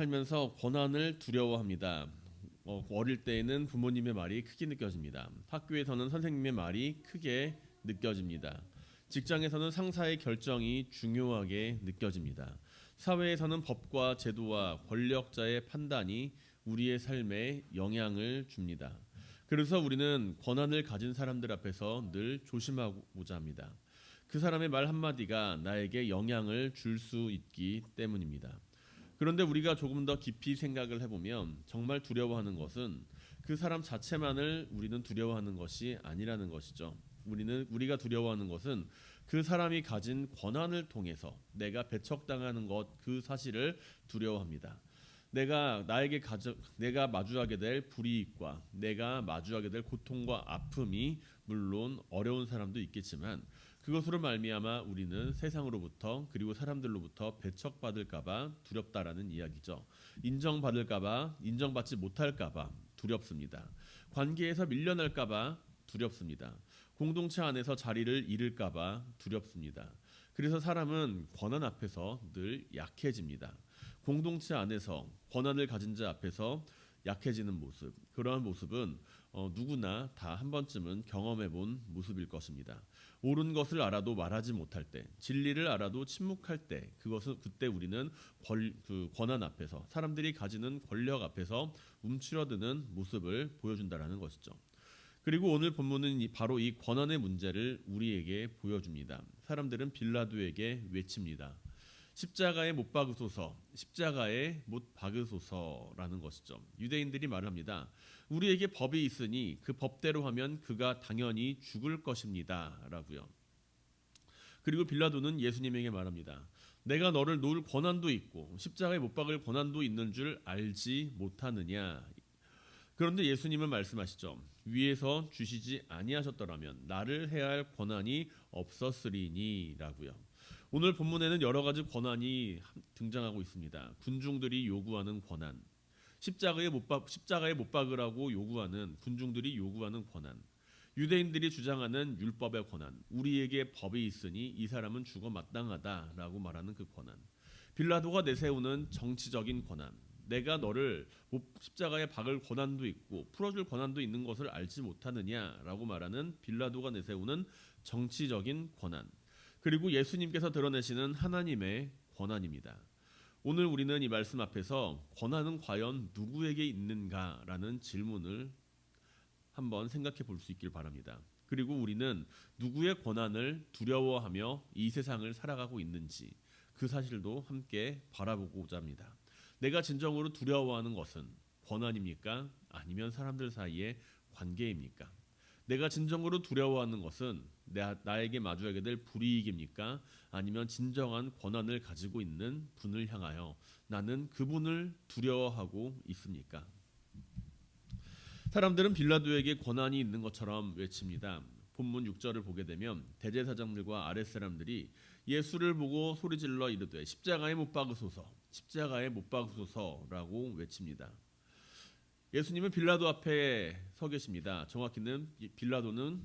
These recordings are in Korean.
살면서 권한을 두려워합니다. 어릴 때에는 부모님의 말이 크게 느껴집니다. 학교에서는 선생님의 말이 크게 느껴집니다. 직장에서는 상사의 결정이 중요하게 느껴집니다. 사회에서는 법과 제도와 권력자의 판단이 우리의 삶에 영향을 줍니다. 그래서 우리는 권한을 가진 사람들 앞에서 늘 조심하고자 합니다. 그 사람의 말 한마디가 나에게 영향을 줄 수 있기 때문입니다. 그런데 우리가 조금 더 깊이 생각을 해보면 정말 두려워하는 것은 그 사람 자체만을 우리는 두려워하는 것이 아니라는 것이죠. 우리가 두려워하는 것은 그 사람이 가진 권한을 통해서 내가 배척당하는 것, 그 사실을 두려워합니다. 내가 마주하게 될 불이익과 내가 마주하게 될 고통과 아픔이 물론 어려운 사람도 있겠지만 그것으로 말미암아 우리는 세상으로부터 그리고 사람들로부터 배척받을까봐 두렵다라는 이야기죠. 인정받을까봐, 인정받지 못할까봐 두렵습니다. 관계에서 밀려날까봐 두렵습니다. 공동체 안에서 자리를 잃을까봐 두렵습니다. 그래서 사람은 권한 앞에서 늘 약해집니다. 공동체 안에서 권한을 가진 자 앞에서 약해지는 모습, 그러한 모습은 누구나 다 한 번쯤은 경험해 본 모습일 것입니다. 옳은 것을 알아도 말하지 못할 때, 진리를 알아도 침묵할 때, 그때 우리는 그 권한 앞에서, 사람들이 가지는 권력 앞에서 움츠러드는 모습을 보여준다라는 것이죠. 그리고 오늘 본문은 바로 이 권한의 문제를 우리에게 보여줍니다. 사람들은 빌라도에게 외칩니다. 십자가에 못 박으소서, 십자가에 못 박으소서라는 것이죠. 유대인들이 말합니다. 우리에게 법이 있으니 그 법대로 하면 그가 당연히 죽을 것입니다 라고요. 그리고 빌라도는 예수님에게 말합니다. 내가 너를 놓을 권한도 있고 십자가에 못 박을 권한도 있는 줄 알지 못하느냐. 그런데 예수님은 말씀하시죠. 위에서 주시지 아니하셨더라면 나를 해야 할 권한이 없었으리니 라고요. 오늘 본문에는 여러 가지 권한이 등장하고 있습니다. 군중들이 요구하는 권한, 십자가에 못 박으라고 요구하는 군중들이 요구하는 권한, 유대인들이 주장하는 율법의 권한, 우리에게 법이 있으니 이 사람은 죽어 마땅하다라고 말하는 그 권한, 빌라도가 내세우는 정치적인 권한, 내가 너를 십자가에 박을 권한도 있고 풀어줄 권한도 있는 것을 알지 못하느냐라고 말하는 빌라도가 내세우는 정치적인 권한, 그리고 예수님께서 드러내시는 하나님의 권한입니다. 오늘 우리는 이 말씀 앞에서 권한은 과연 누구에게 있는가라는 질문을 한번 생각해 볼 수 있길 바랍니다. 그리고 우리는 누구의 권한을 두려워하며 이 세상을 살아가고 있는지 그 사실도 함께 바라보고자 합니다. 내가 진정으로 두려워하는 것은 권한입니까? 아니면 사람들 사이의 관계입니까? 내가 진정으로 두려워하는 것은 나에게 마주하게 될 불이익입니까? 아니면 진정한 권한을 가지고 있는 분을 향하여 나는 그분을 두려워하고 있습니까? 사람들은 빌라도에게 권한이 있는 것처럼 외칩니다. 본문 6절을 보게 되면 대제사장들과 아랫사람들이 예수를 보고 소리질러 이르되 십자가에 못 박으소서, 십자가에 못 박으소서라고 외칩니다. 예수님은 빌라도 앞에 서 계십니다. 정확히는 빌라도는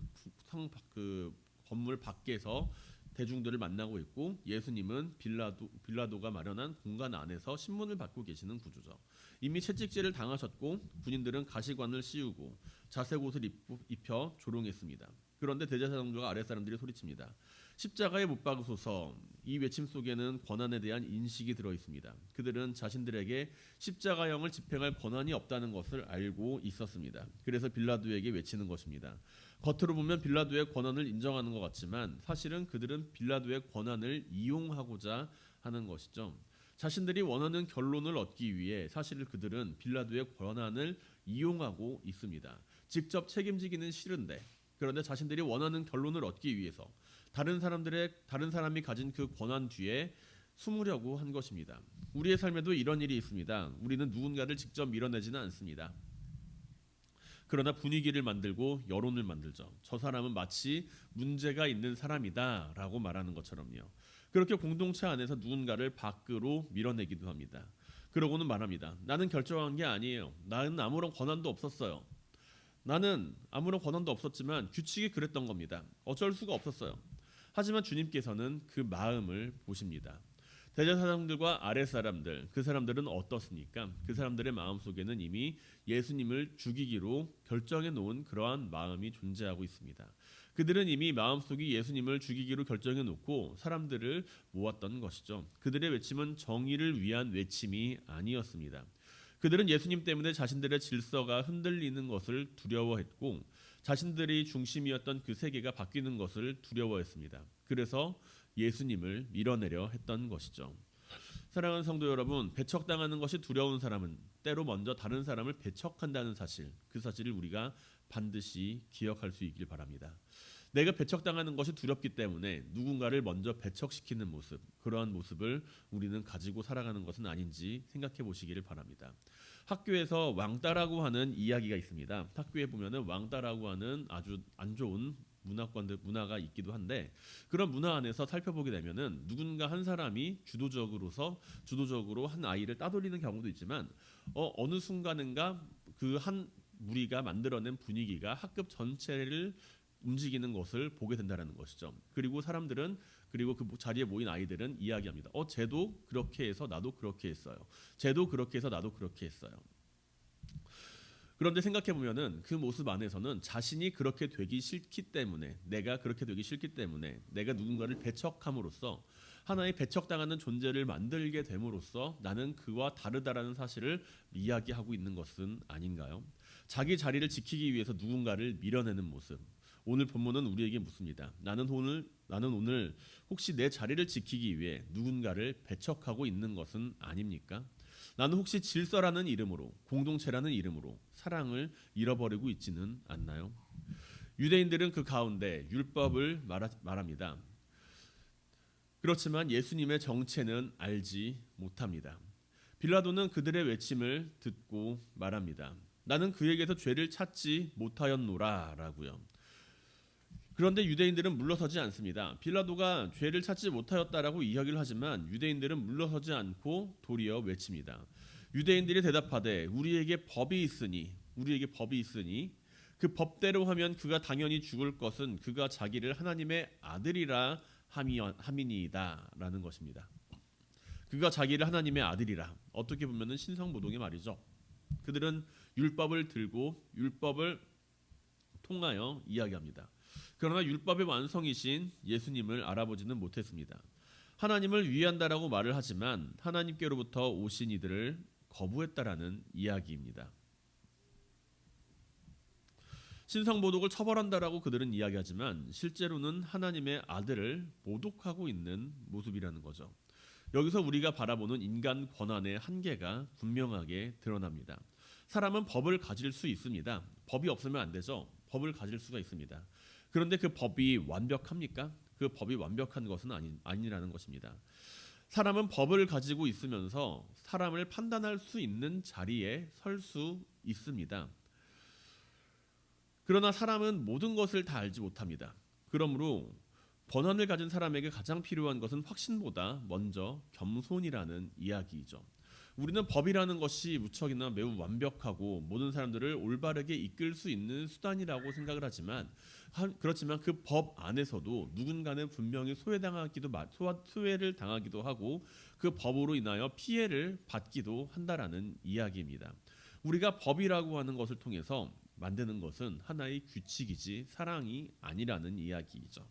그 건물 밖에서 대중들을 만나고 있고 예수님은 빌라도가 마련한 공간 안에서 신문을 받고 계시는 구조죠. 이미 채찍질을 당하셨고 군인들은 가시관을 씌우고 자색 옷을 입혀 조롱했습니다. 그런데 대제사장들과 아랫사람들이 소리칩니다. 십자가에 못 박으소서. 이 외침 속에는 권한에 대한 인식이 들어 있습니다. 그들은 자신들에게 십자가형을 집행할 권한이 없다는 것을 알고 있었습니다. 그래서 빌라도에게 외치는 것입니다. 겉으로 보면 빌라도의 권한을 인정하는 것 같지만 사실은 그들은 빌라도의 권한을 이용하고자 하는 것이죠. 자신들이 원하는 결론을 얻기 위해 사실 그들은 빌라도의 권한을 이용하고 있습니다. 직접 책임지기는 싫은데 그런데 자신들이 원하는 결론을 얻기 위해서 다른 사람이 가진 그 권한 뒤에 숨으려고 한 것입니다. 우리의 삶에도 이런 일이 있습니다. 우리는 누군가를 직접 밀어내지는 않습니다. 그러나 분위기를 만들고 여론을 만들죠. 저 사람은 마치 문제가 있는 사람이다라고 말하는 것처럼요. 그렇게 공동체 안에서 누군가를 밖으로 밀어내기도 합니다. 그러고는 말합니다. 나는 결정한 게 아니에요. 나는 아무런 권한도 없었어요. 나는 아무런 권한도 없었지만 규칙이 그랬던 겁니다. 어쩔 수가 없었어요. 하지만 주님께서는 그 마음을 보십니다. 대제사장들과 아랫사람들, 그 사람들은 어떻습니까? 그 사람들의 마음속에는 이미 예수님을 죽이기로 결정해 놓은 그러한 마음이 존재하고 있습니다. 그들은 이미 마음속에 예수님을 죽이기로 결정해 놓고 사람들을 모았던 것이죠. 그들의 외침은 정의를 위한 외침이 아니었습니다. 그들은 예수님 때문에 자신들의 질서가 흔들리는 것을 두려워했고 자신들이 중심이었던 그 세계가 바뀌는 것을 두려워했습니다. 그래서 예수님을 밀어내려 했던 것이죠. 사랑하는 성도 여러분, 배척당하는 것이 두려운 사람은 때로 먼저 다른 사람을 배척한다는 사실, 그 사실을 우리가 반드시 기억할 수 있길 바랍니다. 내가 배척당하는 것이 두렵기 때문에 누군가를 먼저 배척시키는 모습, 그러한 모습을 우리는 가지고 살아가는 것은 아닌지 생각해 보시기를 바랍니다. 학교에서 왕따라고 하는 이야기가 있습니다. 학교에 보면은 왕따라고 하는 아주 안 좋은 문화가 있기도 한데 그런 문화 안에서 살펴보게 되면은 누군가 한 사람이 주도적으로 한 아이를 따돌리는 경우도 있지만 어느 순간인가 그 한 무리가 만들어낸 분위기가 학급 전체를 움직이는 것을 보게 된다는 것이죠. 그리고 사람들은 그리고 그 자리에 모인 아이들은 이야기합니다. 쟤도 그렇게 해서 나도 그렇게 했어요. 쟤도 그렇게 해서 나도 그렇게 했어요. 그런데 생각해 보면은 그 모습 안에서는 자신이 그렇게 되기 싫기 때문에 내가 그렇게 되기 싫기 때문에 내가 누군가를 배척함으로써 하나의 배척당하는 존재를 만들게 됨으로써 나는 그와 다르다라는 사실을 이야기하고 있는 것은 아닌가요? 자기 자리를 지키기 위해서 누군가를 밀어내는 모습. 오늘 본문은 우리에게 묻습니다. 나는 오늘 혹시 내 자리를 지키기 위해 누군가를 배척하고 있는 것은 아닙니까? 나는 혹시 질서라는 이름으로 공동체라는 이름으로 사랑을 잃어버리고 있지는 않나요? 유대인들은 그 가운데 율법을 말합니다. 그렇지만 예수님의 정체는 알지 못합니다. 빌라도는 그들의 외침을 듣고 말합니다. 나는 그에게서 죄를 찾지 못하였노라라고요. 그런데 유대인들은 물러서지 않습니다. 빌라도가 죄를 찾지 못하였다라고 이야기를 하지만 유대인들은 물러서지 않고 도리어 외칩니다. 유대인들이 대답하되 우리에게 법이 있으니 그 법대로 하면 그가 당연히 죽을 것은 그가 자기를 하나님의 아들이라 함이니이다라는 것입니다. 그가 자기를 하나님의 아들이라 어떻게 보면은 신성모독의 말이죠. 그들은 율법을 들고 율법을 통하여 이야기합니다. 그러나 율법의 완성이신 예수님을 알아보지는 못했습니다. 하나님을 위한다라고 말을 하지만 하나님께로부터 오신 이들을 거부했다라는 이야기입니다. 신성모독을 처벌한다라고 그들은 이야기하지만 실제로는 하나님의 아들을 모독하고 있는 모습이라는 거죠. 여기서 우리가 바라보는 인간 권한의 한계가 분명하게 드러납니다. 사람은 법을 가질 수 있습니다. 법이 없으면 안 되죠. 법을 가질 수가 있습니다. 그런데 그 법이 완벽합니까? 그 법이 완벽한 것은 아니라는 것입니다. 사람은 법을 가지고 있으면서 사람을 판단할 수 있는 자리에 설 수 있습니다. 그러나 사람은 모든 것을 다 알지 못합니다. 그러므로 권한을 가진 사람에게 가장 필요한 것은 확신보다 먼저 겸손이라는 이야기이죠. 우리는 법이라는 것이 무척이나 매우 완벽하고 모든 사람들을 올바르게 이끌 수 있는 수단이라고 생각을 하지만 그렇지만 그 법 안에서도 누군가는 분명히 소외를 당하기도 하고 그 법으로 인하여 피해를 받기도 한다라는 이야기입니다. 우리가 법이라고 하는 것을 통해서 만드는 것은 하나의 규칙이지 사랑이 아니라는 이야기이죠.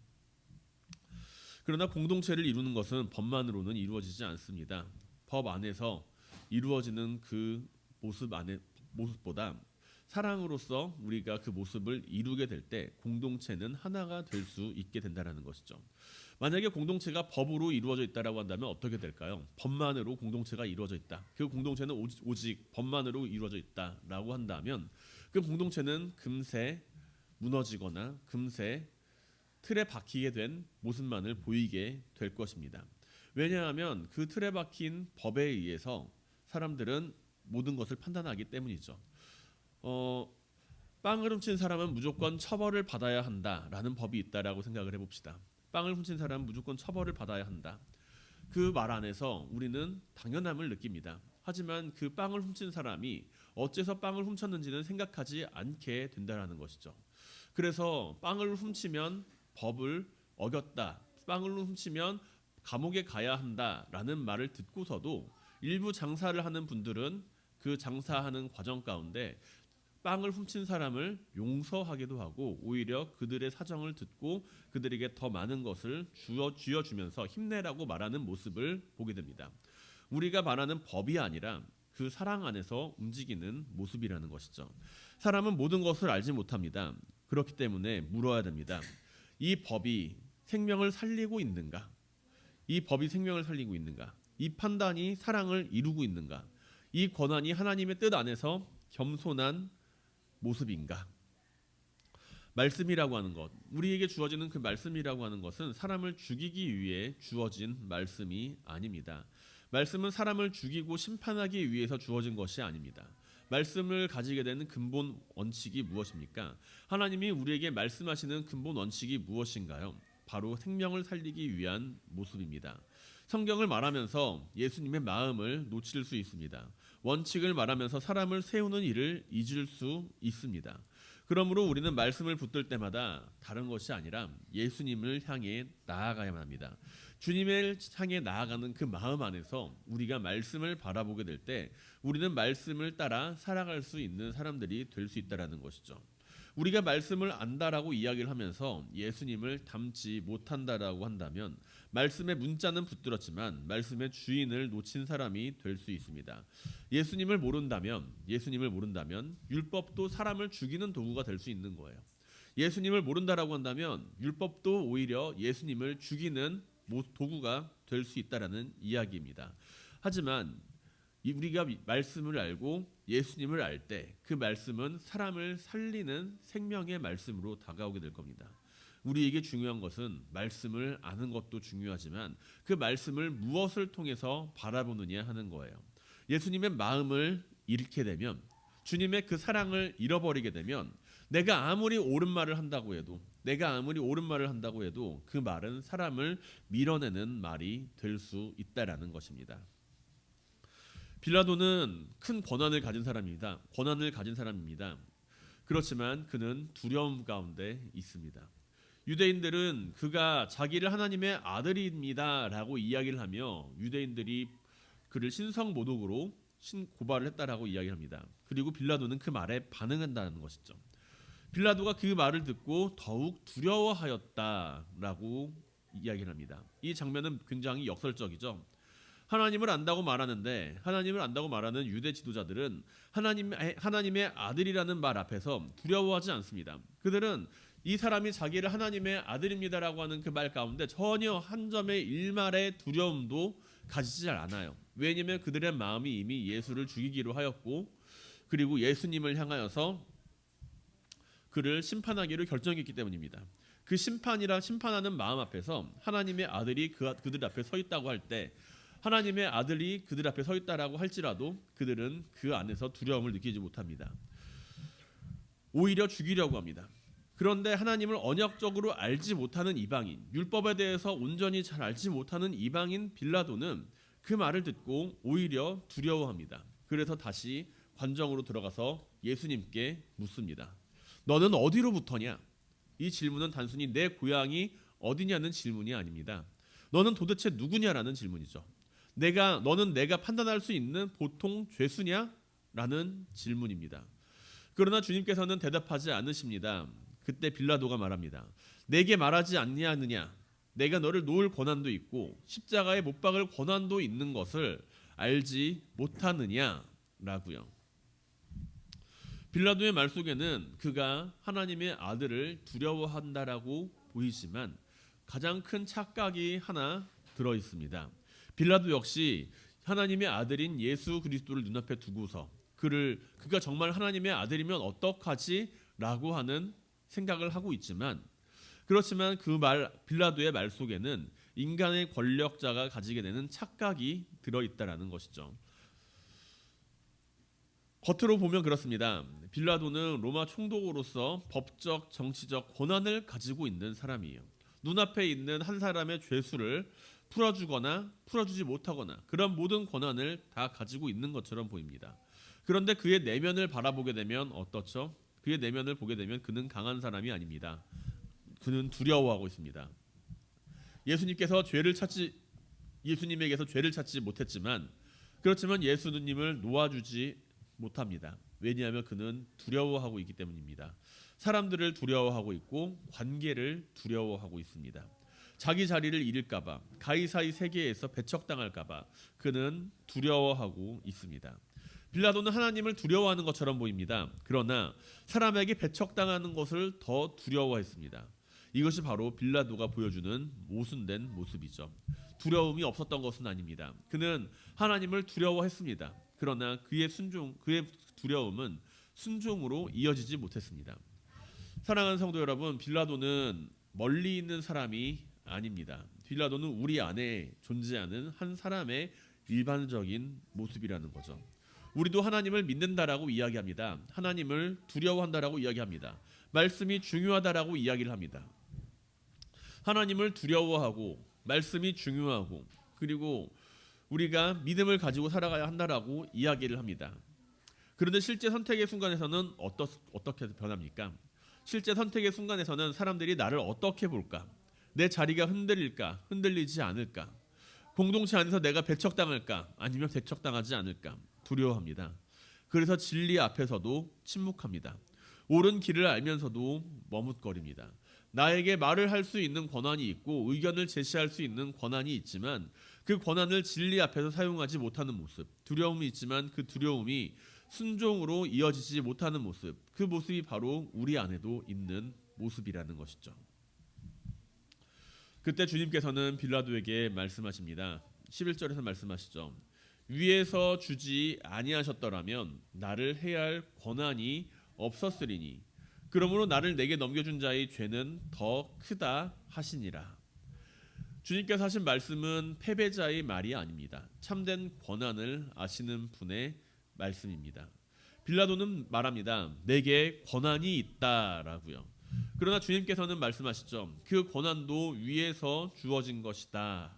그러나 공동체를 이루는 것은 법만으로는 이루어지지 않습니다. 법 안에서 이루어지는 그 모습보다 사랑으로서 우리가 그 모습을 이루게 될 때 공동체는 하나가 될 수 있게 된다는 것이죠. 만약에 공동체가 법으로 이루어져 있다라고 한다면 어떻게 될까요? 법만으로 공동체가 이루어져 있다. 그 공동체는 오직 법만으로 이루어져 있다라고 한다면 그 공동체는 금세 무너지거나 금세 틀에 박히게 된 모습만을 보이게 될 것입니다. 왜냐하면 그 틀에 박힌 법에 의해서 사람들은 모든 것을 판단하기 때문이죠. 빵을 훔친 사람은 무조건 처벌을 받아야 한다라는 법이 있다라고 생각을 해봅시다. 빵을 훔친 사람은 무조건 처벌을 받아야 한다. 그 말 안에서 우리는 당연함을 느낍니다. 하지만 그 빵을 훔친 사람이 어째서 빵을 훔쳤는지는 생각하지 않게 된다라는 것이죠. 그래서 빵을 훔치면 법을 어겼다. 빵을 훔치면 감옥에 가야 한다라는 말을 듣고서도 일부 장사를 하는 분들은 그 장사하는 과정 가운데 빵을 훔친 사람을 용서하기도 하고 오히려 그들의 사정을 듣고 그들에게 더 많은 것을 쥐어주면서 힘내라고 말하는 모습을 보게 됩니다. 우리가 말하는 법이 아니라 그 사랑 안에서 움직이는 모습이라는 것이죠. 사람은 모든 것을 알지 못합니다. 그렇기 때문에 물어야 됩니다. 이 법이 생명을 살리고 있는가? 이 법이 생명을 살리고 있는가? 이 판단이 사랑을 이루고 있는가? 이 권한이 하나님의 뜻 안에서 겸손한 모습인가? 말씀이라고 하는 것, 우리에게 주어지는 그 말씀이라고 하는 것은 사람을 죽이기 위해 주어진 말씀이 아닙니다. 말씀은 사람을 죽이고 심판하기 위해서 주어진 것이 아닙니다. 말씀을 가지게 되는 근본 원칙이 무엇입니까? 하나님이 우리에게 말씀하시는 근본 원칙이 무엇인가요? 바로 생명을 살리기 위한 모습입니다. 성경을 말하면서 예수님의 마음을 놓칠 수 있습니다. 원칙을 말하면서 사람을 세우는 일을 잊을 수 있습니다. 그러므로 우리는 말씀을 붙들 때마다 다른 것이 아니라 예수님을 향해 나아가야만 합니다. 주님을 향해 나아가는 그 마음 안에서 우리가 말씀을 바라보게 될 때 우리는 말씀을 따라 살아갈 수 있는 사람들이 될 수 있다는 것이죠. 우리가 말씀을 안다라고 이야기를 하면서 예수님을 닮지 못한다라고 한다면 말씀의 문자는 붙들었지만 말씀의 주인을 놓친 사람이 될 수 있습니다. 예수님을 모른다면 율법도 사람을 죽이는 도구가 될 수 있는 거예요. 예수님을 모른다라고 한다면 율법도 오히려 예수님을 죽이는 도구가 될 수 있다라는 이야기입니다. 하지만 우리가 말씀을 알고 예수님을 알 때 그 말씀은 사람을 살리는 생명의 말씀으로 다가오게 될 겁니다. 우리에게 중요한 것은 말씀을 아는 것도 중요하지만 그 말씀을 무엇을 통해서 바라보느냐 하는 거예요. 예수님의 마음을 잃게 되면, 주님의 그 사랑을 잃어버리게 되면 내가 아무리 옳은 말을 한다고 해도 그 말은 사람을 밀어내는 말이 될 수 있다라는 것입니다. 빌라도는 큰 권한을 가진 사람입니다. 그렇지만 그는 두려움 가운데 있습니다. 유대인들은 그가 자기를 하나님의 아들입니다라고 이야기를 하며 유대인들이 그를 신성모독으로 고발을 했다라고 이야기합니다. 그리고 빌라도는 그 말에 반응한다는 것이죠. 빌라도가 그 말을 듣고 더욱 두려워하였다라고 이야기를 합니다. 이 장면은 굉장히 역설적이죠. 하나님을 안다고 말하는 유대 지도자들은 하나님의 아들이라는 말 앞에서 두려워하지 않습니다. 그들은 이 사람이 자기를 하나님의 아들입니다라고 하는 그 말 가운데 전혀 한 점의 일말의 두려움도 가지지 않아요. 왜냐하면 그들의 마음이 이미 예수를 죽이기로 하였고 그리고 예수님을 향하여서 그를 심판하기로 결정했기 때문입니다. 그 심판하는 마음 앞에서 하나님의 아들이 그들 앞에 서 있다고 할 때 하나님의 아들이 그들 앞에 서 있다라고 할지라도 그들은 그 안에서 두려움을 느끼지 못합니다. 오히려 죽이려고 합니다. 그런데 하나님을 언약적으로 알지 못하는 이방인, 율법에 대해서 온전히 잘 알지 못하는 이방인 빌라도는 그 말을 듣고 오히려 두려워합니다. 그래서 다시 관정으로 들어가서 예수님께 묻습니다. 너는 어디로부터냐? 이 질문은 단순히 내 고향이 어디냐는 질문이 아닙니다. 너는 도대체 누구냐라는 질문이죠. 너는 내가 판단할 수 있는 보통 죄수냐? 라는 질문입니다. 그러나 주님께서는 대답하지 않으십니다. 그때 빌라도가 말합니다. 내게 말하지 않냐느냐? 내가 너를 놓을 권한도 있고 십자가에 못 박을 권한도 있는 것을 알지 못하느냐라고요. 빌라도의 말 속에는 그가 하나님의 아들을 두려워한다라고 보이지만 가장 큰 착각이 하나 들어 있습니다. 빌라도 역시 하나님의 아들인 예수 그리스도를 눈앞에 두고서 그가 정말 하나님의 아들이면 어떡하지라고 하는 생각을 하고 있지만 그렇지만 빌라도의 말 속에는 인간의 권력자가 가지게 되는 착각이 들어 있다라는 것이죠. 겉으로 보면 그렇습니다. 빌라도는 로마 총독으로서 법적, 정치적 권한을 가지고 있는 사람이에요. 눈앞에 있는 한 사람의 죄수를 풀어주거나 풀어주지 못하거나 그런 모든 권한을 다 가지고 있는 것처럼 보입니다. 그런데 그의 내면을 바라보게 되면 어떻죠? 그의 내면을 보게 되면 그는 강한 사람이 아닙니다. 그는 두려워하고 있습니다. 예수님께서 죄를 찾지 예수님에게서 죄를 찾지 못했지만 그렇지만 예수님을 놓아주지 못합니다. 왜냐하면 그는 두려워하고 있기 때문입니다. 사람들을 두려워하고 있고 관계를 두려워하고 있습니다. 자기 자리를 잃을까봐, 가이사이 세계에서 배척당할까봐 그는 두려워하고 있습니다. 빌라도는 하나님을 두려워하는 것처럼 보입니다. 그러나 사람에게 배척당하는 것을 더 두려워했습니다. 이것이 바로 빌라도가 보여주는 모순된 모습이죠. 두려움이 없었던 것은 아닙니다. 그는 하나님을 두려워했습니다. 그러나 그의 두려움은 순종으로 이어지지 못했습니다. 사랑하는 성도 여러분, 빌라도는 멀리 있는 사람이 아닙니다. 빌라도는 우리 안에 존재하는 한 사람의 일반적인 모습이라는 거죠. 우리도 하나님을 믿는다라고 이야기합니다. 하나님을 두려워한다라고 이야기합니다. 말씀이 중요하다라고 이야기를 합니다. 하나님을 두려워하고 말씀이 중요하고 그리고 우리가 믿음을 가지고 살아가야 한다라고 이야기를 합니다. 그런데 실제 선택의 순간에서는 어떻게 변합니까? 실제 선택의 순간에서는 사람들이 나를 어떻게 볼까? 내 자리가 흔들릴까? 흔들리지 않을까? 공동체 안에서 내가 배척당할까? 아니면 배척당하지 않을까? 두려워합니다. 그래서 진리 앞에서도 침묵합니다. 옳은 길을 알면서도 머뭇거립니다. 나에게 말을 할 수 있는 권한이 있고 의견을 제시할 수 있는 권한이 있지만 그 권한을 진리 앞에서 사용하지 못하는 모습, 두려움이 있지만 그 두려움이 순종으로 이어지지 못하는 모습, 그 모습이 바로 우리 안에도 있는 모습이라는 것이죠. 그때 주님께서는 빌라도에게 말씀하십니다. 11절에서 말씀하시죠. 위에서 주지 아니하셨더라면 나를 해할 권한이 없었으리니 그러므로 나를 내게 넘겨준 자의 죄는 더 크다 하시니라. 주님께서 하신 말씀은 패배자의 말이 아닙니다. 참된 권한을 아시는 분의 말씀입니다. 빌라도는 말합니다. 내게 권한이 있다라고요. 그러나 주님께서는 말씀하시죠. 그 권한도 위에서 주어진 것이다.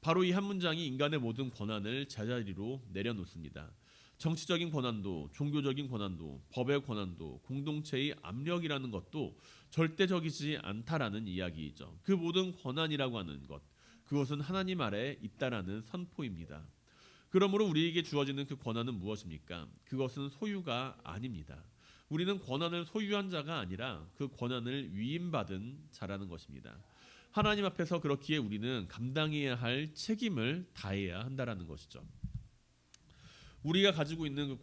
바로 이 한 문장이 인간의 모든 권한을 제자리로 내려놓습니다. 정치적인 권한도, 종교적인 권한도, 법의 권한도, 공동체의 압력이라는 것도 절대적이지 않다라는 이야기이죠. 그 모든 권한이라고 하는 것, 그것은 하나님 아래에 있다라는 선포입니다. 그러므로 우리에게 주어지는 그 권한은 무엇입니까? 그것은 소유가 아닙니다. 우리는 권한을 소유한 자가 아니라 그 권한을 위임받은 자라는 것입니다. 하나님 앞에서 그렇기에 우리는 감당해야 할 책임을 다해야 한다라는 것이죠. 우리가 가지고 있는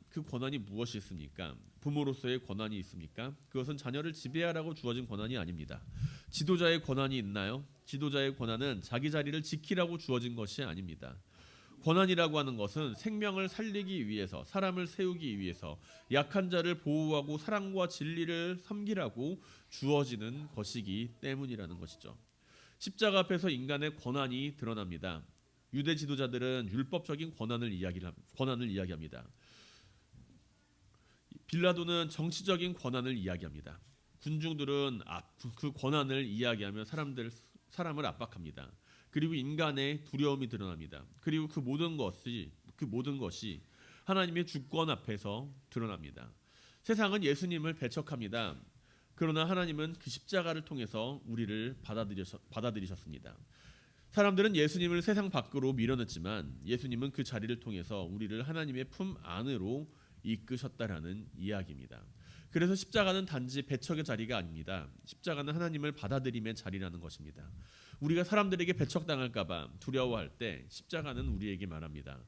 그 권한이 무엇이 있습니까? 부모로서의 권한이 있습니까? 그것은 자녀를 지배하라고 주어진 권한이 아닙니다. 지도자의 권한이 있나요? 지도자의 권한은 자기 자리를 지키라고 주어진 것이 아닙니다. 권한이라고 하는 것은 생명을 살리기 위해서, 사람을 세우기 위해서, 약한 자를 보호하고 사랑과 진리를 섬기라고 주어지는 것이기 때문이라는 것이죠. 십자가 앞에서 인간의 권한이 드러납니다. 유대 지도자들은 율법적인 권한을 이야기합니다. 빌라도는 정치적인 권한을 이야기합니다. 군중들은 그 권한을 이야기하며 사람을 압박합니다. 그리고 인간의 두려움이 드러납니다. 그리고 그 모든 것이 하나님의 주권 앞에서 드러납니다. 세상은 예수님을 배척합니다. 그러나 하나님은 그 십자가를 통해서 우리를 받아들이셨습니다. 사람들은 예수님을 세상 밖으로 밀어냈지만 예수님은 그 자리를 통해서 우리를 하나님의 품 안으로 이끄셨다라는 이야기입니다. 그래서 십자가는 단지 배척의 자리가 아닙니다. 십자가는 하나님을 받아들임의 자리라는 것입니다. 우리가 사람들에게 배척당할까봐 두려워할 때 십자가는 우리에게 말합니다.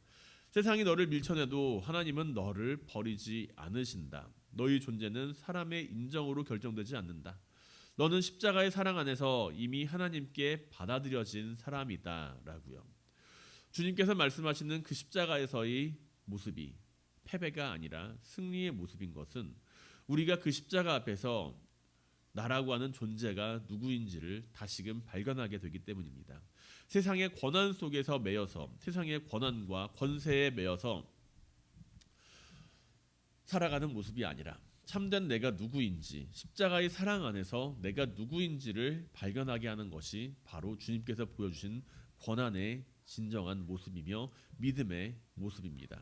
세상이 너를 밀쳐내도 하나님은 너를 버리지 않으신다. 너희 존재는 사람의 인정으로 결정되지 않는다. 너는 십자가의 사랑 안에서 이미 하나님께 받아들여진 사람이다 라고요. 주님께서 말씀하시는 그 십자가에서의 모습이 패배가 아니라 승리의 모습인 것은 우리가 그 십자가 앞에서 나라고 하는 존재가 누구인지를 다시금 발견하게 되기 때문입니다. 세상의 권한 속에서 매여서 세상의 권한과 권세에 매여서 살아가는 모습이 아니라 참된 내가 누구인지 십자가의 사랑 안에서 내가 누구인지를 발견하게 하는 것이 바로 주님께서 보여주신 권한의 진정한 모습이며 믿음의 모습입니다.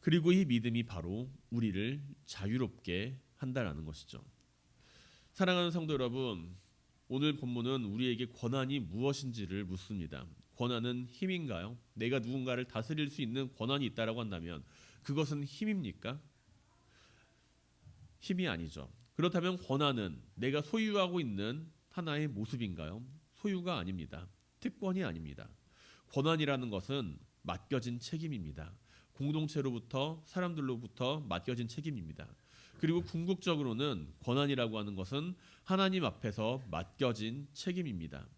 그리고 이 믿음이 바로 우리를 자유롭게 한다라는 것이죠. 사랑하는 성도 여러분, 오늘 본문은 우리에게 권한이 무엇인지를 묻습니다. 권한은 힘인가요? 내가 누군가를 다스릴 수 있는 권한이 있다라고 한다면 그것은 힘입니까? 힘이 아니죠. 그렇다면 권한은 내가 소유하고 있는 하나의 모습인가요? 소유가 아닙니다. 특권이 아닙니다. 권한이라는 것은 맡겨진 책임입니다. 공동체로부터 사람들로부터 맡겨진 책임입니다. 그리고 궁극적으로는 권한이라고 하는 것은 하나님 앞에서 맡겨진 책임입니다.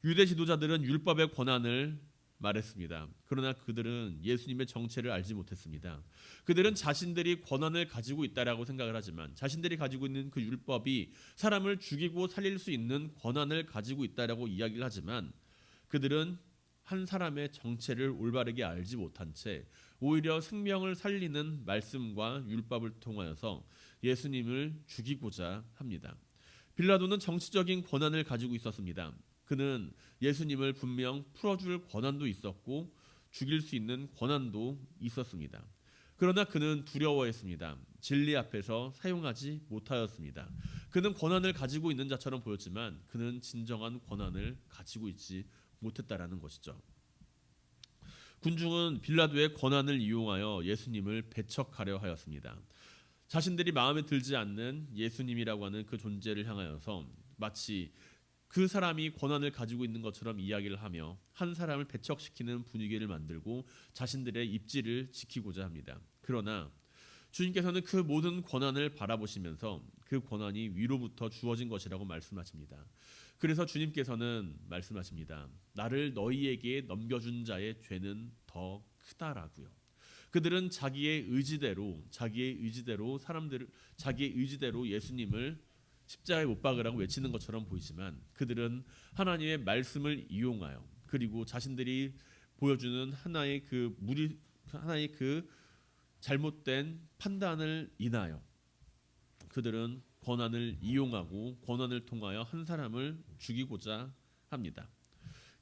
유대 지도자들은 율법의 권한을 말했습니다. 그러나 그들은 예수님의 정체를 알지 못했습니다. 그들은 자신들이 권한을 가지고 있다라고 생각을 하지만 자신들이 가지고 있는 그 율법이 사람을 죽이고 살릴 수 있는 권한을 가지고 있다라고 이야기를 하지만 그들은 한 사람의 정체를 올바르게 알지 못한 채 오히려 생명을 살리는 말씀과 율법을 통하여서 예수님을 죽이고자 합니다. 빌라도는 정치적인 권한을 가지고 있었습니다. 그는 예수님을 분명 풀어줄 권한도 있었고 죽일 수 있는 권한도 있었습니다. 그러나 그는 두려워했습니다. 진리 앞에서 사용하지 못하였습니다. 그는 권한을 가지고 있는 자처럼 보였지만 그는 진정한 권한을 가지고 있지 못했다라는 것이죠. 군중은 빌라도의 권한을 이용하여 예수님을 배척하려 하였습니다. 자신들이 마음에 들지 않는 예수님이라고 하는 그 존재를 향하여서 마치 그 사람이 권한을 가지고 있는 것처럼 이야기를 하며 한 사람을 배척시키는 분위기를 만들고 자신들의 입지를 지키고자 합니다. 그러나 주님께서는 그 모든 권한을 바라보시면서 그 권한이 위로부터 주어진 것이라고 말씀하십니다. 그래서 주님께서는 말씀하십니다. 나를 너희에게 넘겨준 자의 죄는 더 크다라고요. 그들은 자기의 의지대로 자기의 의지대로 예수님을 십자가에 못 박으라고 외치는 것처럼 보이지만 그들은 하나님의 말씀을 이용하여 그리고 자신들이 보여주는 하나의 그 잘못된 판단을 인하여 그들은 권한을 이용하고 권한을 통하여 한 사람을 죽이고자 합니다.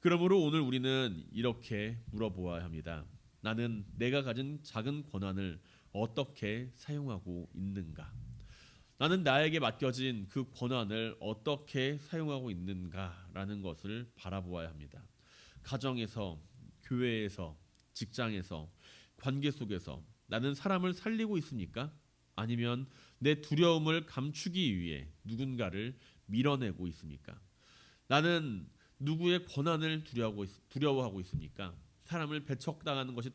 그러므로 오늘 우리는 이렇게 물어보아야 합니다. 나는 내가 가진 작은 권한을 어떻게 사용하고 있는가? 나는 나에게 맡겨진 그 권한을 어떻게 사용하고 있는가라는 것을 바라보아야 합니다. 가정에서, 교회에서, 직장에서, 관계 속에서 나는 사람을 살리고 있습니까? 아니면 내 두려움을 감추기 위해 누군가를 밀어내고 있습니까? 나는 누구의 권한을 두려워하고 있습니까? 사람을 배척당하는 것이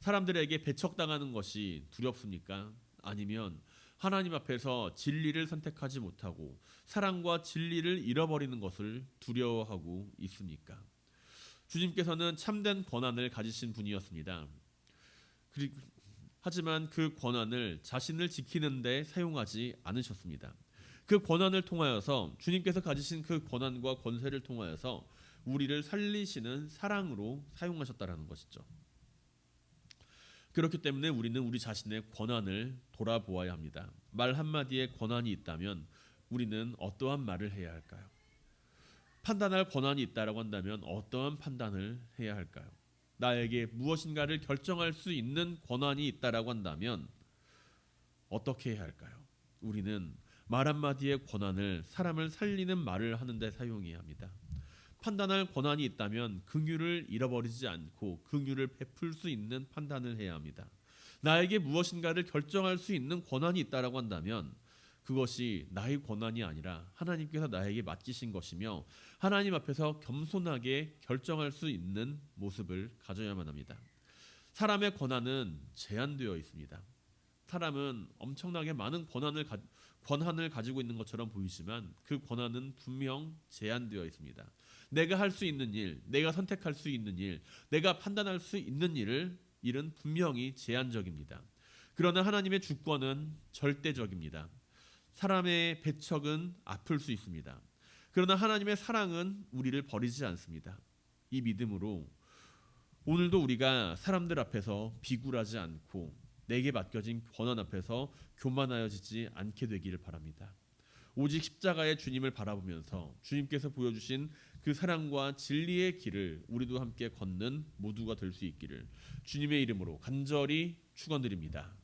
사람들에게 배척당하는 것이 두렵습니까? 아니면 하나님 앞에서 진리를 선택하지 못하고 사랑과 진리를 잃어버리는 것을 두려워하고 있습니까? 주님께서는 참된 권한을 가지신 분이었습니다. 하지만 그 권한을 자신을 지키는 데 사용하지 않으셨습니다. 그 권한을 통하여서 주님께서 가지신 그 권한과 권세를 통하여서 우리를 살리시는 사랑으로 사용하셨다라는 것이죠. 그렇기 때문에 우리는 우리 자신의 권한을 돌아보아야 합니다. 말 한마디에 권한이 있다면 우리는 어떠한 말을 해야 할까요? 판단할 권한이 있다라고 한다면 어떠한 판단을 해야 할까요? 나에게 무엇인가를 결정할 수 있는 권한이 있다라고 한다면 어떻게 해야 할까요? 우리는 말 한마디의 권한을 사람을 살리는 말을 하는데 사용해야 합니다. 판단할 권한이 있다면 긍휼을 잃어버리지 않고 긍휼을 베풀 수 있는 판단을 해야 합니다. 나에게 무엇인가를 결정할 수 있는 권한이 있다라고 한다면 그것이 나의 권한이 아니라 하나님께서 나에게 맡기신 것이며 하나님 앞에서 겸손하게 결정할 수 있는 모습을 가져야만 합니다. 사람의 권한은 제한되어 있습니다. 사람은 엄청나게 많은 권한을 가지고 있는 것처럼 보이지만 그 권한은 분명 제한되어 있습니다. 내가 할 수 있는 일, 내가 선택할 수 있는 일, 내가 판단할 수 있는 일은 분명히 제한적입니다. 그러나 하나님의 주권은 절대적입니다. 사람의 배척은 아플 수 있습니다. 그러나 하나님의 사랑은 우리를 버리지 않습니다. 이 믿음으로 오늘도 우리가 사람들 앞에서 비굴하지 않고 내게 맡겨진 권한 앞에서 교만하여지지 않게 되기를 바랍니다. 오직 십자가의 주님을 바라보면서 주님께서 보여주신 그 사랑과 진리의 길을 우리도 함께 걷는 모두가 될 수 있기를 주님의 이름으로 간절히 축원드립니다.